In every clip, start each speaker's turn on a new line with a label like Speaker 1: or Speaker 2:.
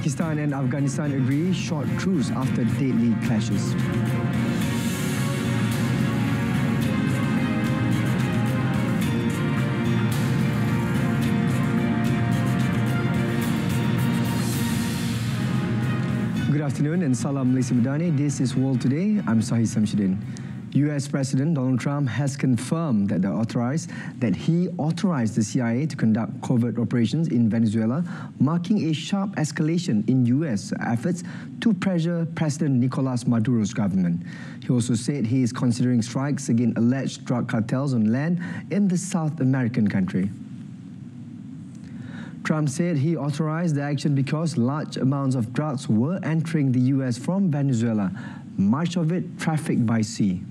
Speaker 1: Pakistan and Afghanistan agree short truce after deadly clashes. Good afternoon and salam Malaysia Madani. This is World Today. I'm Sahih. US President Donald Trump has confirmed that he authorized the CIA to conduct covert operations in Venezuela, marking a sharp escalation in US efforts to pressure President Nicolas Maduro's government. He also said he is considering strikes against alleged drug cartels on land in the South American country. Trump said he authorized the action because large amounts of drugs were entering the US from Venezuela, much of it trafficked by sea.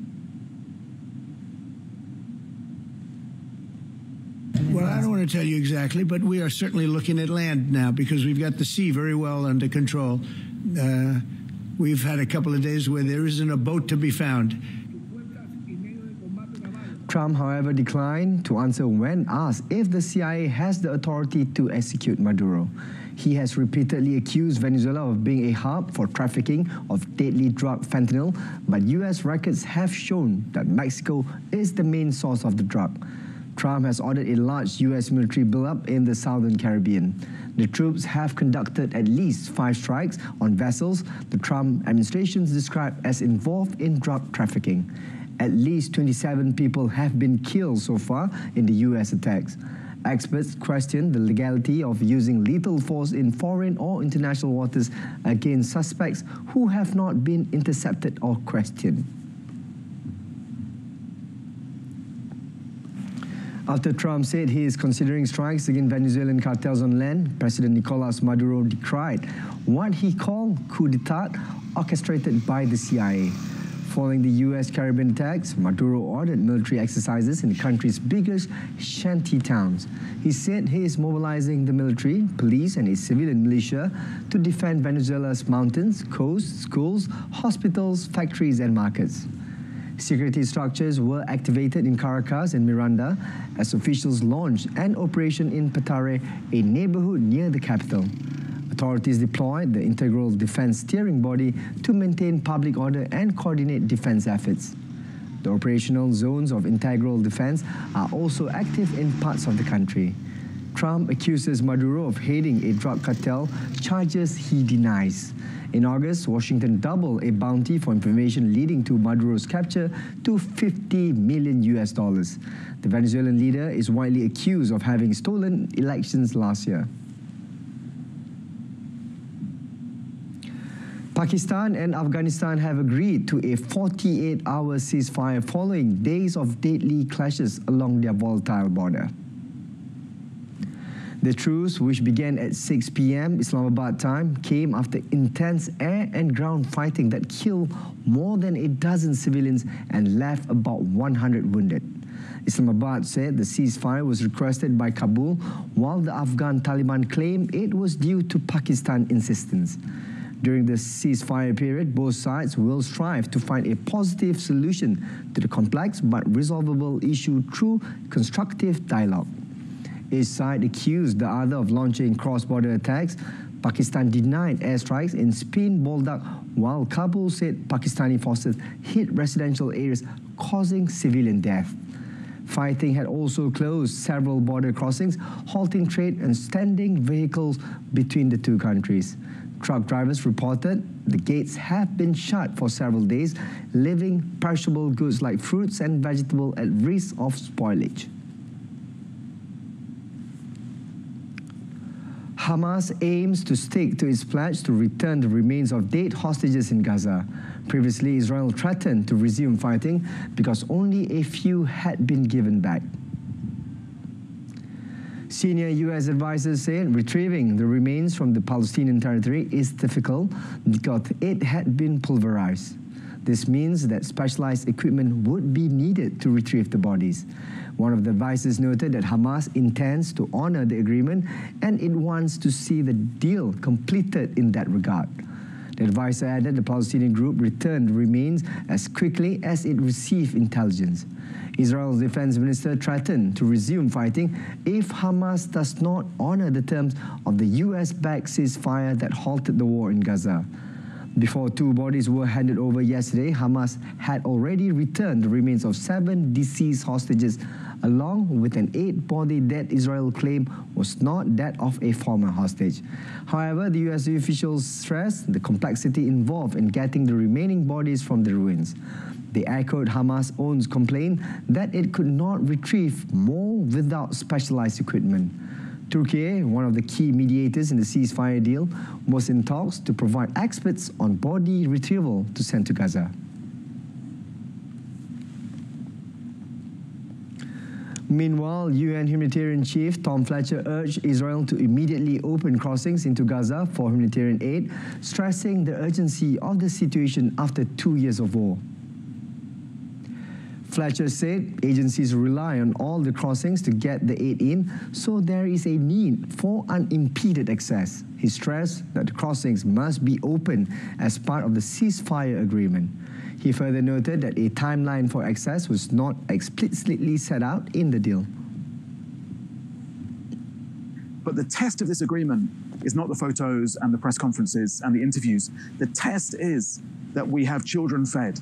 Speaker 2: Well, I don't want to tell you exactly, but we are certainly looking at land now because we've got the sea very well under control. We've had a couple of days where there isn't a boat to be found.
Speaker 1: Trump, however, declined to answer when asked if the CIA has the authority to execute Maduro. He has repeatedly accused Venezuela of being a hub for trafficking of deadly drug fentanyl, but US records have shown that Mexico is the main source of the drug. Trump has ordered a large US military buildup in the southern Caribbean. The troops have conducted at least 5 strikes on vessels the Trump administration described as involved in drug trafficking. At least 27 people have been killed so far in the US attacks. Experts question the legality of using lethal force in foreign or international waters against suspects who have not been intercepted or questioned. After Trump said he is considering strikes against Venezuelan cartels on land, President Nicolas Maduro decried what he called coup d'etat orchestrated by the CIA. Following the US Caribbean attacks, Maduro ordered military exercises in the country's biggest shanty towns. He said he is mobilizing the military, police and a civilian militia to defend Venezuela's mountains, coasts, schools, hospitals, factories and markets. Security structures were activated in Caracas and Miranda as officials launched an operation in Petare, a neighborhood near the capital. Authorities deployed the Integral Defense Steering Body to maintain public order and coordinate defense efforts. The operational zones of integral defense are also active in parts of the country. Trump accuses Maduro of heading a drug cartel, charges he denies. In August, Washington doubled a bounty for information leading to Maduro's capture to $50 million. The Venezuelan leader is widely accused of having stolen elections last year. Pakistan and Afghanistan have agreed to a 48-hour ceasefire following days of deadly clashes along their volatile border. The truce, which began at 6 p.m. Islamabad time, came after intense air and ground fighting that killed more than a dozen civilians and left about 100 wounded. Islamabad said the ceasefire was requested by Kabul, while the Afghan Taliban claimed it was due to Pakistan insistence. During the ceasefire period, both sides will strive to find a positive solution to the complex but resolvable issue through constructive dialogue. Each side accused the other of launching cross-border attacks. Pakistan denied airstrikes in Spin Boldak, while Kabul said Pakistani forces hit residential areas, causing civilian death. Fighting had also closed several border crossings, halting trade and standing vehicles between the two countries. Truck drivers reported the gates have been shut for several days, leaving perishable goods like fruits and vegetables at risk of spoilage. Hamas aims to stick to its pledge to return the remains of dead hostages in Gaza. Previously, Israel threatened to resume fighting because only a few had been given back. Senior US advisors said retrieving the remains from the Palestinian territory is difficult because it had been pulverized. This means that specialized equipment would be needed to retrieve the bodies. One of the advisors noted that Hamas intends to honor the agreement and it wants to see the deal completed in that regard. The advisor added the Palestinian group returned the remains as quickly as it received intelligence. Israel's defense minister threatened to resume fighting if Hamas does not honor the terms of the US-backed ceasefire that halted the war in Gaza. Before two bodies were handed over yesterday, Hamas had already returned the remains of 7 deceased hostages, along with an 8-body dead Israel claimed was not that of a former hostage. However, the US officials stressed the complexity involved in getting the remaining bodies from the ruins. They echoed Hamas' own complaint that it could not retrieve more without specialized equipment. Turkey, one of the key mediators in the ceasefire deal, was in talks to provide experts on body retrieval to send to Gaza. Meanwhile, UN humanitarian chief Tom Fletcher urged Israel to immediately open crossings into Gaza for humanitarian aid, stressing the urgency of the situation after 2 years of war. Fletcher said agencies rely on all the crossings to get the aid in, so there is a need for unimpeded access. He stressed that the crossings must be open as part of the ceasefire agreement. He further noted that a timeline for access was not explicitly set out in the deal.
Speaker 3: But the test of this agreement is not the photos and the press conferences and the interviews. The test is that we have children fed,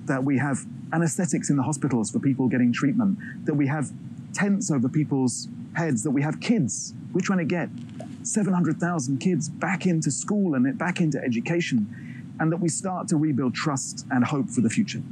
Speaker 3: that we have anesthetics in the hospitals for people getting treatment, that we have tents over people's heads, that we have kids. We're trying to get 700,000 kids back into school and back into education, and that we start to rebuild trust and hope for the future.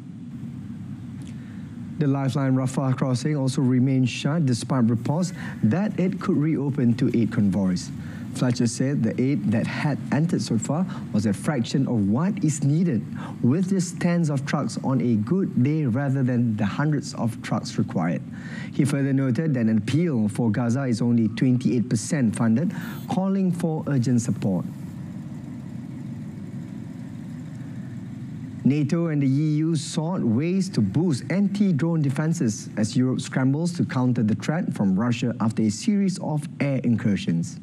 Speaker 1: The Lifeline Rafah crossing also remains shut despite reports that it could reopen to aid convoys. Fletcher said the aid that had entered so far was a fraction of what is needed, with just tens of trucks on a good day rather than the hundreds of trucks required. He further noted that an appeal for Gaza is only 28% funded, calling for urgent support. NATO and the EU sought ways to boost anti-drone defenses as Europe scrambles to counter the threat from Russia after a series of air incursions.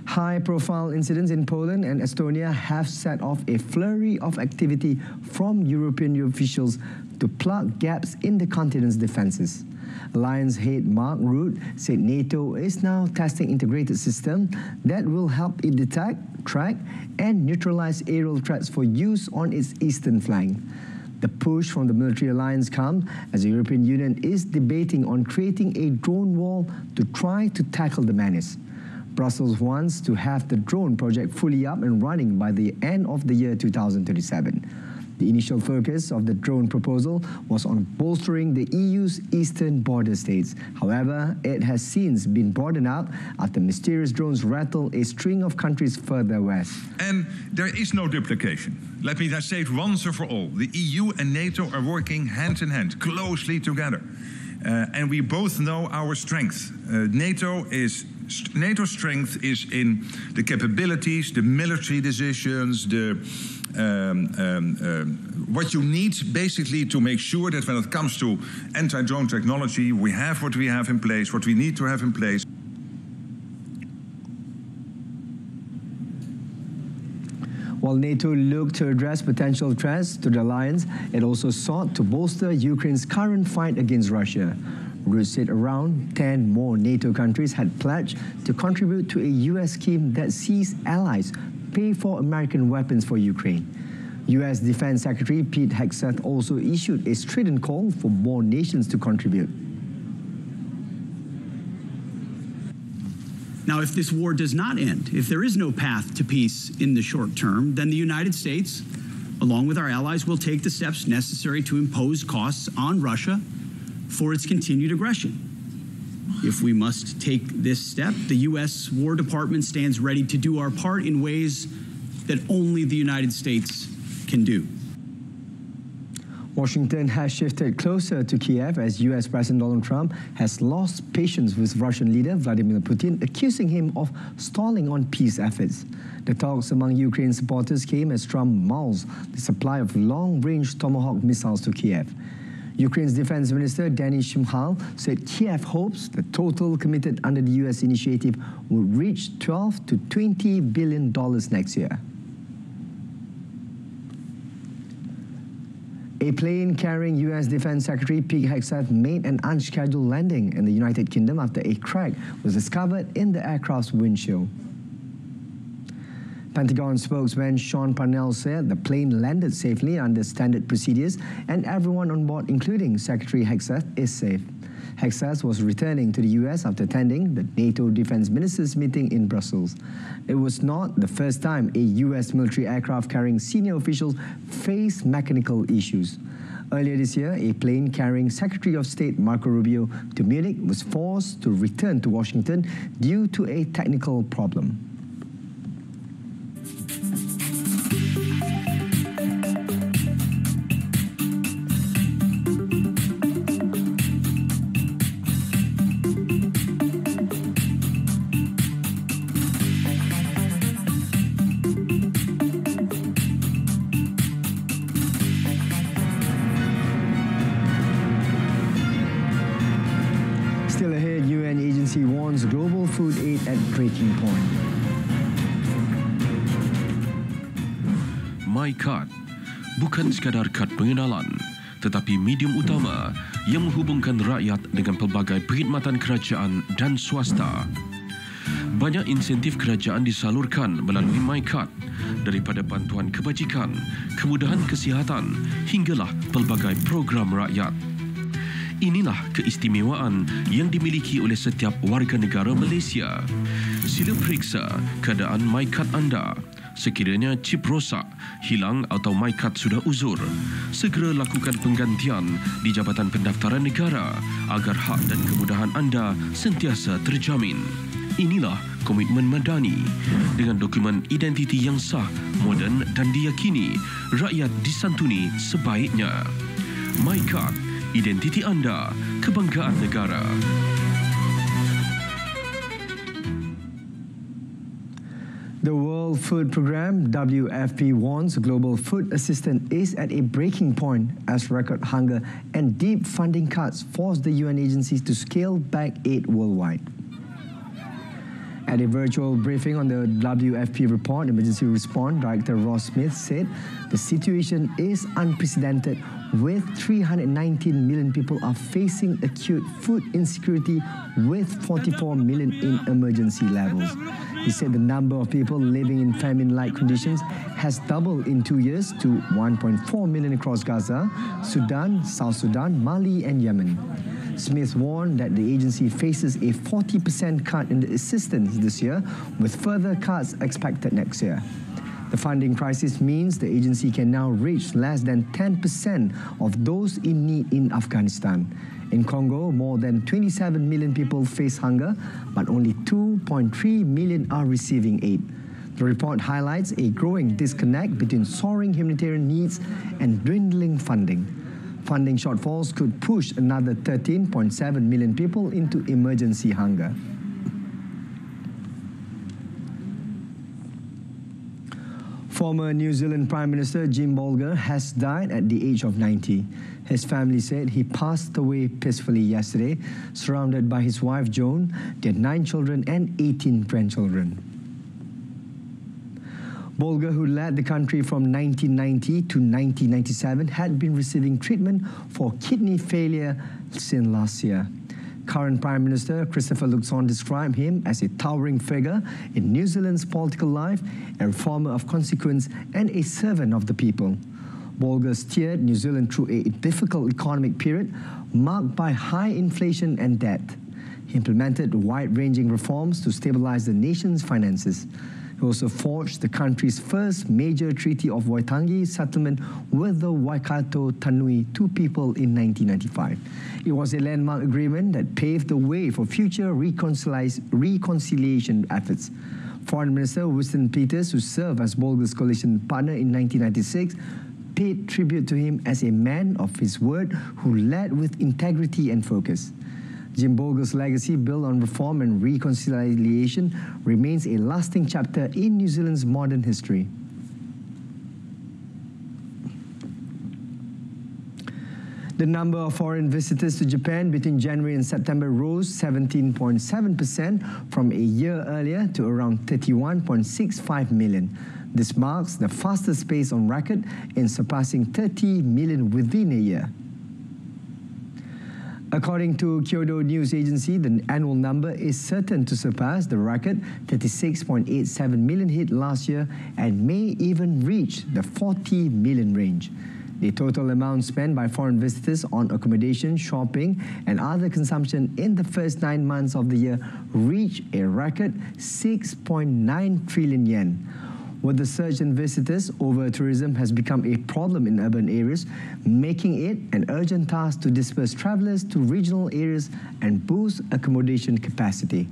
Speaker 1: High-profile incidents in Poland and Estonia have set off a flurry of activity from European officials to plug gaps in the continent's defenses. Alliance head Mark Rutte said NATO is now testing an integrated system that will help it detect, track, and neutralize aerial threats for use on its eastern flank. The push from the military alliance comes as the European Union is debating on creating a drone wall to try to tackle the menace. Brussels wants to have the drone project fully up and running by the end of the year 2037. The initial focus of the drone proposal was on bolstering the EU's eastern border states. However, it has since been broadened out after mysterious drones rattle a string of countries further west.
Speaker 4: And there is no duplication. Let me just say it once and for all. The EU and NATO are working hand in hand, closely together. And we both know our strength. NATO's strength is in the capabilities, the military decisions, what you need basically to make sure that when it comes to anti-drone technology, we have what we have in place, what we need to have in place.
Speaker 1: While NATO looked to address potential threats to the alliance, it also sought to bolster Ukraine's current fight against Russia. Rutte said around 10 more NATO countries had pledged to contribute to a U.S. scheme that sees allies pay for American weapons for Ukraine. U.S. Defense Secretary Pete Hegseth also issued a strident call for more nations to contribute.
Speaker 5: Now, if this war does not end, if there is no path to peace in the short term, then the United States, along with our allies, will take the steps necessary to impose costs on Russia for its continued aggression. If we must take this step, the U.S. War Department stands ready to do our part in ways that only the United States can do.
Speaker 1: Washington has shifted closer to Kiev as U.S. President Donald Trump has lost patience with Russian leader Vladimir Putin, accusing him of stalling on peace efforts. The talks among Ukraine supporters came as Trump mulls the supply of long-range Tomahawk missiles to Kiev. Ukraine's Defense Minister Denis Shmyhal said Kiev hopes the total committed under the U.S. initiative will reach $12 to $20 billion next year. A plane carrying U.S. Defense Secretary Pete Hegseth made an unscheduled landing in the United Kingdom after a crack was discovered in the aircraft's windshield. Pentagon spokesman Sean Parnell said the plane landed safely under standard procedures and everyone on board, including Secretary Hegseth, is safe. Hegseth was returning to the U.S. after attending the NATO defense ministers meeting in Brussels. It was not the first time a U.S. military aircraft carrying senior officials faced mechanical issues. Earlier this year, a plane carrying Secretary of State Marco Rubio to Munich was forced to return to Washington due to a technical problem. Still ahead, UN agency warns global food aid at breaking point.
Speaker 6: My Card bukan sekadar kad pengenalan, tetapi medium utama yang menghubungkan rakyat dengan pelbagai perkhidmatan kerajaan dan swasta. Banyak insentif kerajaan disalurkan melalui My Card, daripada bantuan kebajikan, kemudahan kesihatan hinggalah pelbagai program rakyat. Inilah keistimewaan yang dimiliki oleh setiap warga negara Malaysia. Sila periksa keadaan My Card anda. Sekiranya chip rosak, hilang atau My Card sudah uzur, segera lakukan penggantian di Jabatan Pendaftaran Negara agar hak dan kemudahan anda sentiasa terjamin. Inilah komitmen Madani. Dengan dokumen identiti yang sah, moden dan diyakini, rakyat disantuni sebaiknya. My Card, identiti anda, kebanggaan negara.
Speaker 1: The World Food Programme, WFP, warns global food assistance is at a breaking point as record hunger and deep funding cuts force the UN agencies to scale back aid worldwide. At a virtual briefing on the WFP report, Emergency Response Director Rasmi said the situation is unprecedented, with 319 million people are facing acute food insecurity, with 44 million in emergency levels. He said the number of people living in famine-like conditions has doubled in 2 years to 1.4 million across Gaza, Sudan, South Sudan, Mali and Yemen. Smith warned that the agency faces a 40% cut in the assistance this year, with further cuts expected next year. The funding crisis means the agency can now reach less than 10% of those in need in Afghanistan. In Congo, more than 27 million people face hunger, but only 2.3 million are receiving aid. The report highlights a growing disconnect between soaring humanitarian needs and dwindling funding. Funding shortfalls could push another 13.7 million people into emergency hunger. Former New Zealand Prime Minister Jim Bolger has died at the age of 90. His family said he passed away peacefully yesterday, surrounded by his wife Joan, their 9 children and 18 grandchildren. Bolger, who led the country from 1990 to 1997, had been receiving treatment for kidney failure since last year. Current Prime Minister Christopher Luxon described him as a towering figure in New Zealand's political life, a reformer of consequence and a servant of the people. Bolger steered New Zealand through a difficult economic period marked by high inflation and debt. He implemented wide-ranging reforms to stabilize the nation's finances. He also forged the country's first major treaty of Waitangi settlement with the Waikato Tanui two people in 1995. It was a landmark agreement that paved the way for future reconciliation efforts. Foreign Minister Winston Peters, who served as Bolger's coalition partner in 1996, paid tribute to him as a man of his word who led with integrity and focus. Jim Bolger's legacy, built on reform and reconciliation, remains a lasting chapter in New Zealand's modern history. The number of foreign visitors to Japan between January and September rose 17.7% from a year earlier to around 31.65 million. This marks the fastest pace on record in surpassing 30 million within a year. According to Kyodo News Agency, the annual number is certain to surpass the record 36.87 million hit last year and may even reach the 40 million range. The total amount spent by foreign visitors on accommodation, shopping and other consumption in the first 9 months of the year reached a record 6.9 trillion yen. With the surge in visitors, over-tourism has become a problem in urban areas, making it an urgent task to disperse travellers to regional areas and boost accommodation capacity.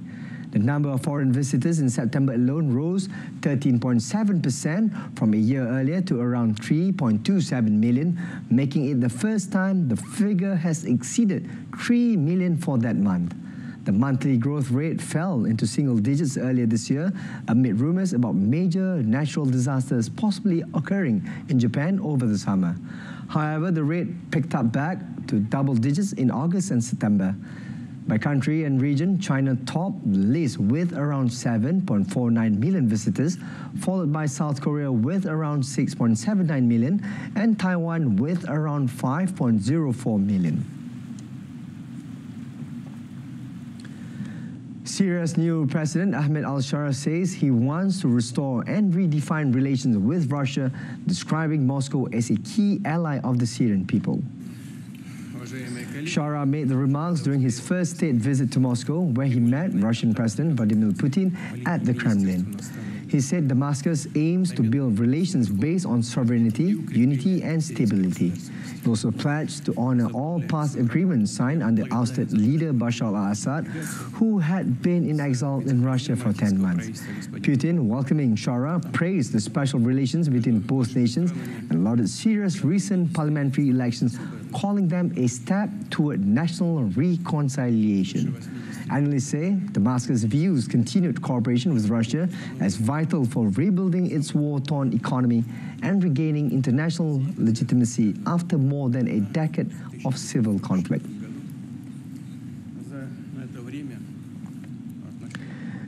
Speaker 1: The number of foreign visitors in September alone rose 13.7% from a year earlier to around 3.27 million, making it the first time the figure has exceeded 3 million for that month. The monthly growth rate fell into single digits earlier this year amid rumours about major natural disasters possibly occurring in Japan over the summer. However, the rate picked up back to double digits in August and September. By country and region, China topped the list with around 7.49 million visitors, followed by South Korea with around 6.79 million and Taiwan with around 5.04 million. Syria's new president, Ahmed al-Shara, says he wants to restore and redefine relations with Russia, describing Moscow as a key ally of the Syrian people. Shara made the remarks during his first state visit to Moscow, where he met Russian President Vladimir Putin at the Kremlin. He said Damascus aims to build relations based on sovereignty, unity and stability. He also pledged to honor all past agreements signed under ousted leader Bashar al-Assad, who had been in exile in Russia for 10 months. Putin, welcoming Shara, praised the special relations between both nations and lauded Syria's recent parliamentary elections, calling them a step toward national reconciliation. Analysts say Damascus views continued cooperation with Russia as vital for rebuilding its war-torn economy and regaining international legitimacy after more than a decade of civil conflict.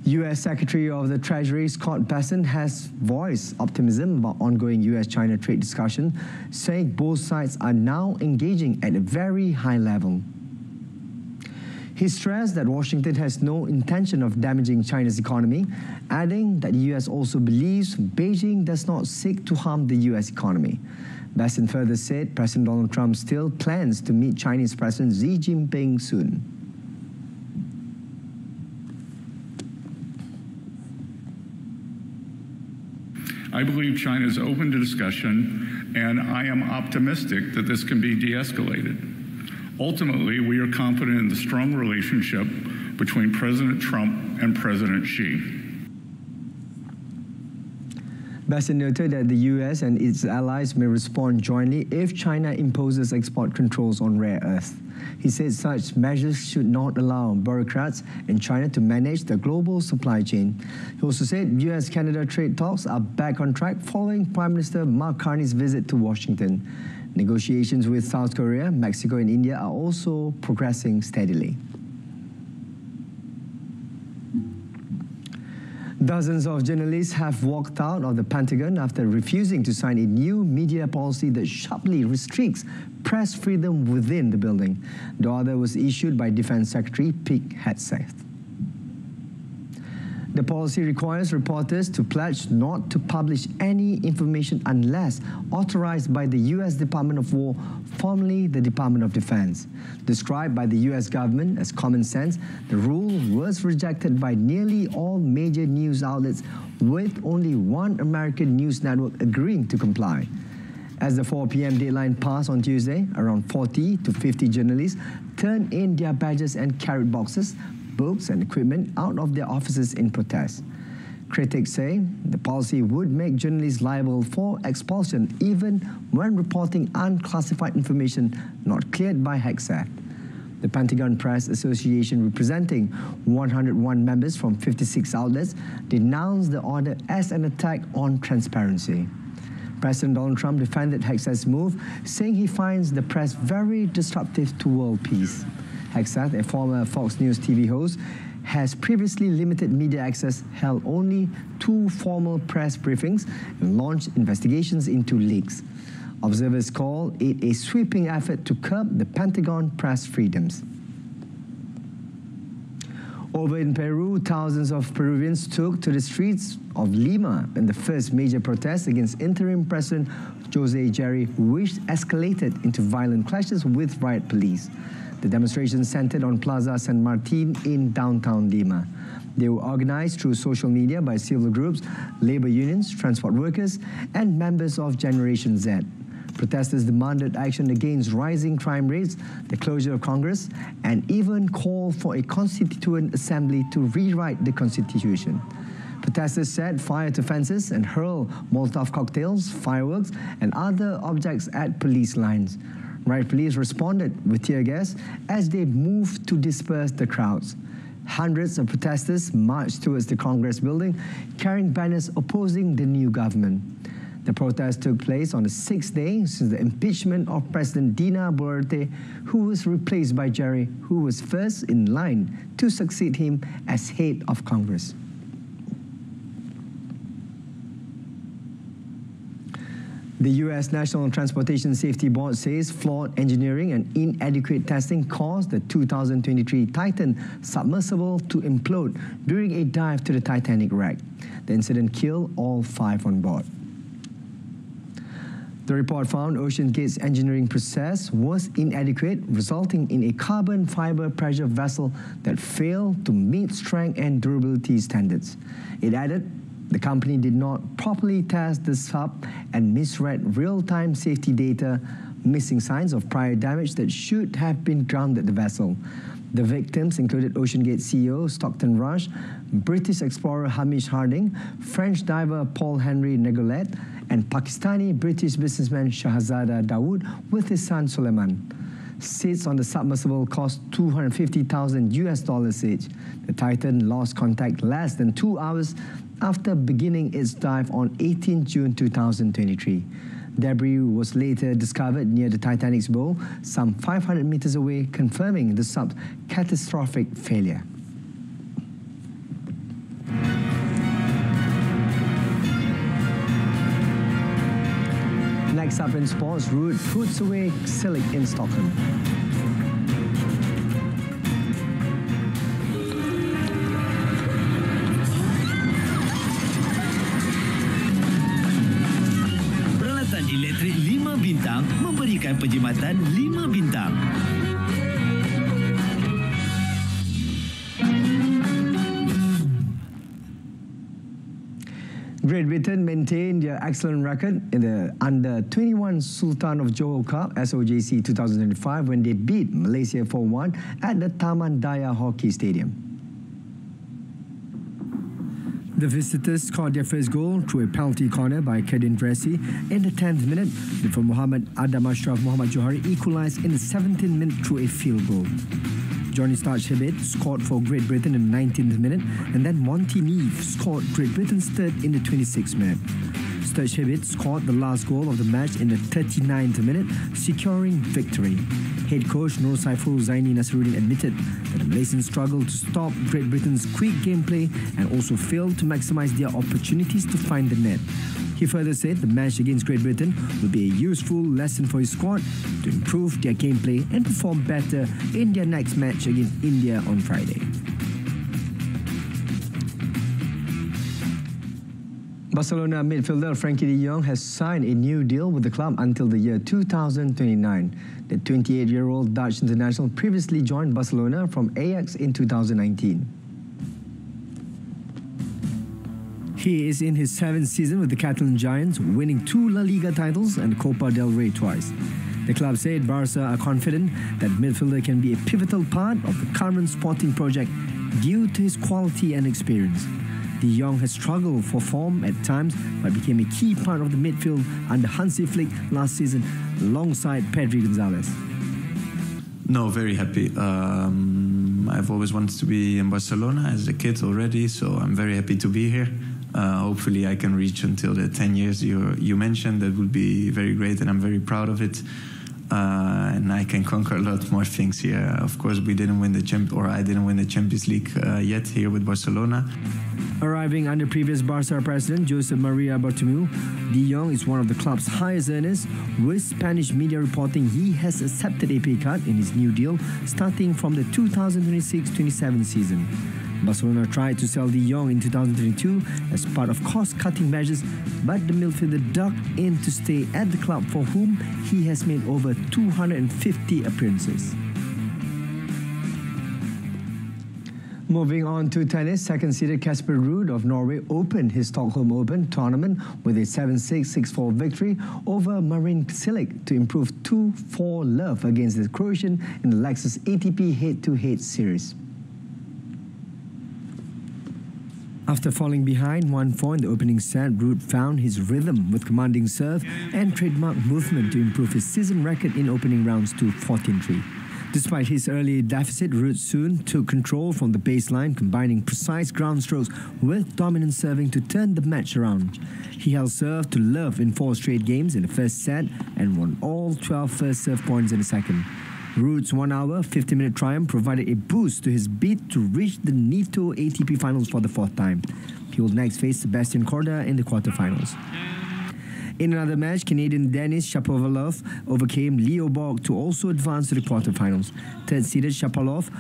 Speaker 1: U.S. Secretary of the Treasury Scott Bessent has voiced optimism about ongoing U.S.-China trade discussion, saying both sides are now engaging at a very high level. He stressed that Washington has no intention of damaging China's economy, adding that the U.S. also believes Beijing does not seek to harm the U.S. economy. Bessent further said President Donald Trump still plans to meet Chinese President Xi Jinping soon.
Speaker 7: I believe China is open to discussion, and I am optimistic that this can be de-escalated. Ultimately, we are confident in the strong relationship between President Trump and President Xi.
Speaker 1: Bessent noted that the U.S. and its allies may respond jointly if China imposes export controls on rare earth. He said such measures should not allow bureaucrats in China to manage the global supply chain. He also said U.S.-Canada trade talks are back on track following Prime Minister Mark Carney's visit to Washington. Negotiations with South Korea, Mexico and India are also progressing steadily. Dozens of journalists have walked out of the Pentagon after refusing to sign a new media policy that sharply restricts press freedom within the building. The order was issued by Defense Secretary Pete Hegseth. The policy requires reporters to pledge not to publish any information unless authorized by the U.S. Department of War, formerly the Department of Defense. Described by the U.S. government as common sense, the rule was rejected by nearly all major news outlets, with only one American news network agreeing to comply. As the 4 p.m. deadline passed on Tuesday, around 40 to 50 journalists turned in their badges and carried boxes, books and equipment out of their offices in protest. Critics say the policy would make journalists liable for expulsion even when reporting unclassified information not cleared by Hegseth. The Pentagon Press Association, representing 101 members from 56 outlets, denounced the order as an attack on transparency. President Donald Trump defended Hegseth's move, saying he finds the press very disruptive to world peace. Hegseth, a former Fox News TV host, has previously limited media access, held only 2 formal press briefings, and launched investigations into leaks. Observers call it a sweeping effort to curb the Pentagon press freedoms. Over in Peru, thousands of Peruvians took to the streets of Lima in the first major protest against interim President Jose Jerry, which escalated into violent clashes with riot police. The demonstration centered on Plaza San Martin in downtown Lima. They were organized through social media by civil groups, labor unions, transport workers, and members of Generation Z. Protesters demanded action against rising crime rates, the closure of Congress, and even called for a constituent assembly to rewrite the constitution. Protesters set fire to fences and hurled Molotov cocktails, fireworks, and other objects at police lines. Riot police responded with tear gas as they moved to disperse the crowds. Hundreds of protesters marched towards the Congress building, carrying banners opposing the new government. The protest took place on the 6th day since the impeachment of President Dina Boluarte, who was replaced by Jerry, who was first in line to succeed him as head of Congress. The U.S. National Transportation Safety Board says flawed engineering and inadequate testing caused the 2023 Titan submersible to implode during a dive to the Titanic wreck. The incident killed all 5 on board. The report found OceanGate's engineering process was inadequate, resulting in a carbon fiber pressure vessel that failed to meet strength and durability standards. It added, the company did not properly test the sub and misread real-time safety data, missing signs of prior damage that should have been grounded the vessel. The victims included OceanGate CEO Stockton Rush, British explorer Hamish Harding, French diver Paul Henry Negolet, and Pakistani-British businessman Shahzada Dawood with his son Suleiman. Seats on the submersible cost $250,000 each. The Titan lost contact less than 2 hours after beginning its dive on 18 June 2023. Debris was later discovered near the Titanic's bow, some 500 meters away, confirming the sub's catastrophic failure. Next up in sports, Ruud puts away Silic in Stockholm.
Speaker 8: Peralatan elektrik 5 bintang memberikan perkhidmatan 5 bintang.
Speaker 1: Great Britain maintained their excellent record in the Under-21 Sultan of Johor Cup SOJC 2025 when they beat Malaysia 4-1 at the Taman Daya Hockey Stadium. The visitors scored their first goal through a penalty corner by Kadin Dressy in the 10th minute before Muhammad Adam Ashraf Muhammad Johari equalised in the 17th minute through a field goal. Johnny Starch-Hebet scored for Great Britain in the 19th minute, and then Monty Neve scored Great Britain's third in the 26th minute. Starch-Hebet scored the last goal of the match in the 39th minute, securing victory. Head coach Nur Saiful Zaini Nasruddin admitted that the Malaysians struggled to stop Great Britain's quick gameplay and also failed to maximise their opportunities to find the net. He further said the match against Great Britain will be a useful lesson for his squad to improve their gameplay and perform better in their next match against India on Friday. Barcelona midfielder Frankie de Jong has signed a new deal with the club until the year 2029. The 28-year-old Dutch international previously joined Barcelona from Ajax in 2019. He is in his 7th season with the Catalan Giants, winning 2 La Liga titles and Copa del Rey twice. The club said Barca are confident that midfielder can be a pivotal part of the current sporting project due to his quality and experience. De Jong has struggled for form at times but became a key part of the midfield under Hansi Flick last season alongside Pedri Gonzalez.
Speaker 9: No, very happy. I've always wanted to be in Barcelona as a kid already, so I'm very happy to be here. Hopefully I can reach until the 10 years you mentioned. That would be very great, and I'm very proud of it. and I can conquer a lot more things here. Of course, I didn't win the Champions League yet here with Barcelona.
Speaker 1: Arriving under previous Barca president Jose Maria Bartomeu, De Jong is one of the club's highest earners. With Spanish media reporting, he has accepted a pay cut in his new deal starting from the 2026-27 season. Barcelona tried to sell De Jong in 2022 as part of cost-cutting measures, but the midfielder dug in to stay at the club, for whom he has made over 250 appearances. Moving on to tennis, second-seeded Casper Ruud of Norway opened his Stockholm Open tournament with a 7-6, 6-4 victory over Marin Cilic to improve 2-4 love against the Croatian in the Lexus ATP head-to-head series. After falling behind 1-4 in the opening set, Ruud found his rhythm with commanding serve and trademark movement to improve his season record in opening rounds to 14-3. Despite his early deficit, Ruud soon took control from the baseline, combining precise ground strokes with dominant serving to turn the match around. He held serve to love in 4 straight games in the first set and won all 12 first serve points in the second. Ruud's 1-hour, 50-minute triumph provided a boost to his bid to reach the NITO ATP finals for the 4th time. He will next face Sebastian Korda in the quarterfinals. In another match, Canadian Denis Shapovalov overcame Leo Borg to also advance to the quarterfinals. Third-seeded Shapovalov,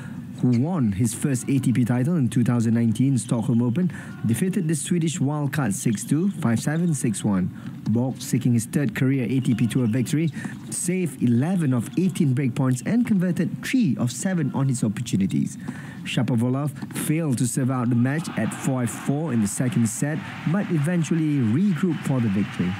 Speaker 1: who won his first ATP title in 2019 Stockholm Open, defeated the Swedish wildcard 6-2, 5-7, 6-1. Borg, seeking his third career ATP Tour victory, saved 11 of 18 breakpoints and converted 3 of 7 on his opportunities. Shapovalov failed to serve out the match at 5-4 in the second set, but eventually regrouped for the victory.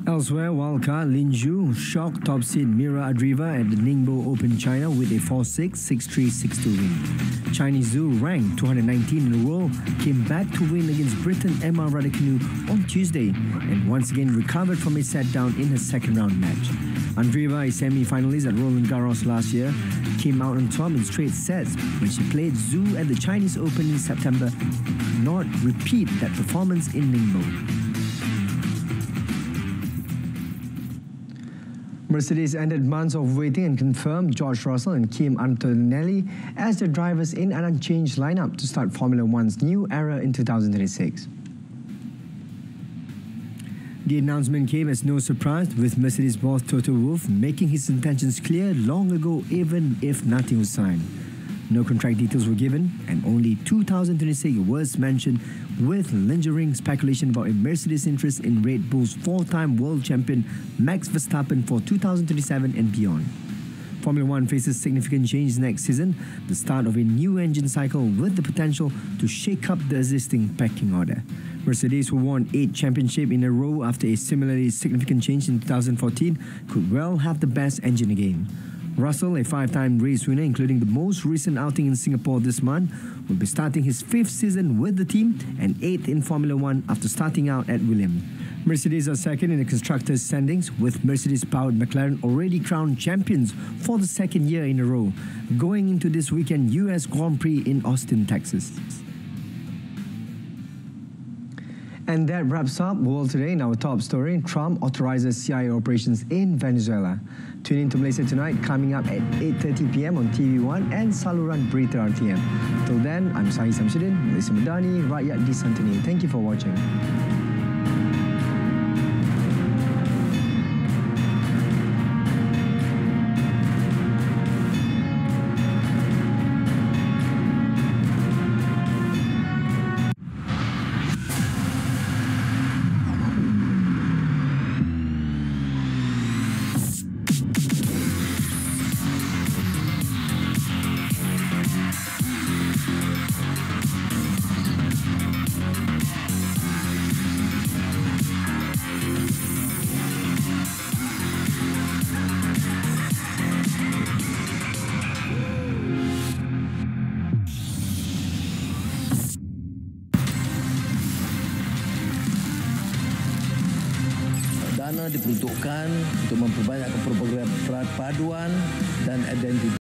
Speaker 1: Elsewhere, wildcard Lin Zhu shocked top seed Mira Andreeva at the Ningbo Open China with a 4-6, 6-3, 6-2 win. Chinese Zhu, ranked 219 in the world, came back to win against Briton Emma Raducanu on Tuesday and once again recovered from a set down in her second round match. Andreeva, a semi-finalist at Roland Garros last year, came out on top in straight sets when she played Zhu at the Chinese Open in September. Not repeat that performance in Ningbo. Mercedes ended months of waiting and confirmed George Russell and Kim Antonelli as the drivers in an unchanged lineup to start Formula One's new era in 2026. The announcement came as no surprise, with Mercedes boss Toto Wolff making his intentions clear long ago, even if nothing was signed. No contract details were given, and only 2026 was mentioned, with lingering speculation about a Mercedes interest in Red Bull's 4-time world champion Max Verstappen for 2027 and beyond. Formula One faces significant change next season, the start of a new engine cycle with the potential to shake up the existing pecking order. Mercedes, who won 8 championships in a row after a similarly significant change in 2014, could well have the best engine again. Russell, a 5-time race winner, including the most recent outing in Singapore this month, will be starting his 5th season with the team and 8th in Formula One after starting out at Williams. Mercedes are second in the constructors' standings, with Mercedes-powered McLaren already crowned champions for the 2nd year in a row, going into this weekend US Grand Prix in Austin, Texas. And that wraps up World Today. In our top story, Trump authorizes CIA operations in Venezuela. Tune in to Malaysia Tonight, coming up at 8:30 p.m. on TV1 and saluran Berita RTM. Till then, I'm Sahih Malaysia Madani, Rakyat Disantuni. Thank you for watching.
Speaker 10: Dana diperuntukkan untuk memperbanyak perpaduan dan identitas.